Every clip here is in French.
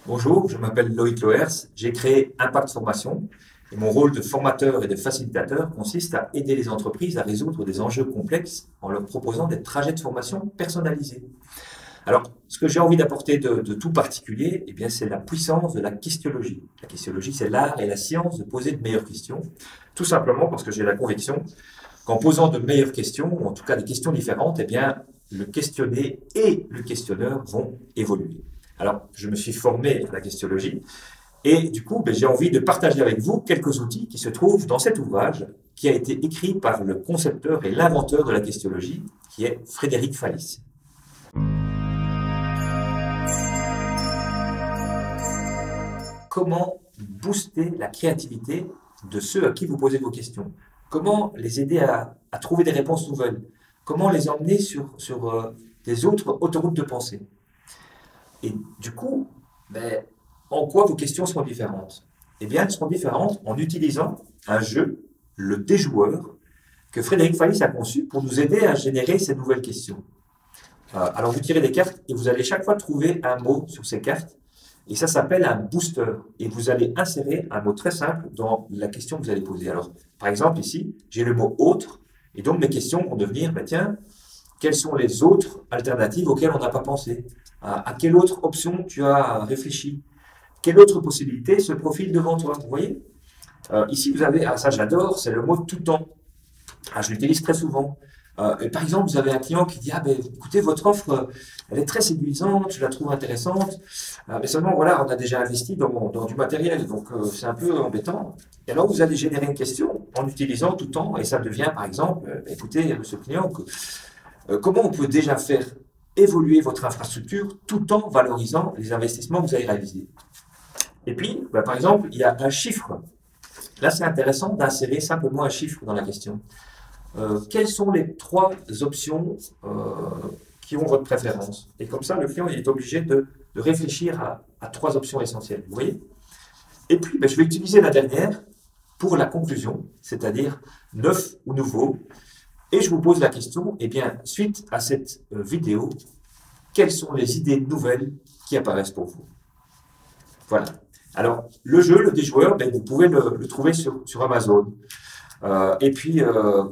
Bonjour, je m'appelle Loïc Loers, j'ai créé Impact Formation et mon rôle de formateur et de facilitateur consiste à aider les entreprises à résoudre des enjeux complexes en leur proposant des trajets de formation personnalisés. Alors, ce que j'ai envie d'apporter de tout particulier, eh bien, c'est la puissance de la questionologie. La questionologie, c'est l'art et la science de poser de meilleures questions, tout simplement parce que j'ai la conviction qu'en posant de meilleures questions, ou en tout cas des questions différentes, eh bien, le questionné et le questionneur vont évoluer. Alors, je me suis formé à la questionologie et du coup, j'ai envie de partager avec vous quelques outils qui se trouvent dans cet ouvrage qui a été écrit par le concepteur et l'inventeur de la questionologie, qui est Frédéric Fallis. Comment booster la créativité de ceux à qui vous posez vos questions? Comment les aider à trouver des réponses nouvelles? Comment les emmener sur des autres autoroutes de pensée? Et du coup, en quoi vos questions seront différentes? Eh bien, elles seront différentes en utilisant un jeu, le déjoueur, que Frédéric Fallis a conçu pour nous aider à générer ces nouvelles questions. Alors, vous tirez des cartes et vous allez chaque fois trouver un mot sur ces cartes. Et ça s'appelle un booster. Et vous allez insérer un mot très simple dans la question que vous allez poser. Alors, par exemple, ici, j'ai le mot autre. Et donc, mes questions vont devenir, tiens, quelles sont les autres alternatives auxquelles on n'a pas pensé? À quelle autre option tu as réfléchi? Quelle autre possibilité se profile devant toi? Vous voyez? Ici, vous avez, ça j'adore, c'est le mot tout temps. Je l'utilise très souvent. Et par exemple, vous avez un client qui dit, écoutez, votre offre, elle est très séduisante, je la trouve intéressante, mais seulement, voilà, on a déjà investi dans du matériel, donc c'est un peu embêtant. Et alors, vous allez générer une question en utilisant tout temps, et ça devient, par exemple, écoutez, monsieur le client, comment on peut déjà faire évoluer votre infrastructure tout en valorisant les investissements que vous avez réalisés. Et puis, par exemple, il y a un chiffre. Là, c'est intéressant d'insérer simplement un chiffre dans la question. Quelles sont les trois options qui ont votre préférence? Et comme ça, le client il est obligé de réfléchir à trois options essentielles. Vous voyez? Et puis, je vais utiliser la dernière pour la conclusion, c'est-à-dire neuf ou nouveau. Et je vous pose la question, suite à cette vidéo, quelles sont les idées nouvelles qui apparaissent pour vous? Voilà. Alors, le jeu, le déjoueur, vous pouvez le trouver sur Amazon. Et puis,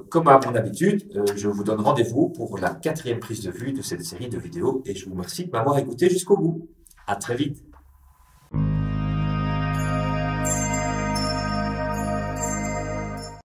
comme à mon habitude, je vous donne rendez-vous pour la 4e prise de vue de cette série de vidéos et je vous remercie de m'avoir écouté jusqu'au bout. À très vite.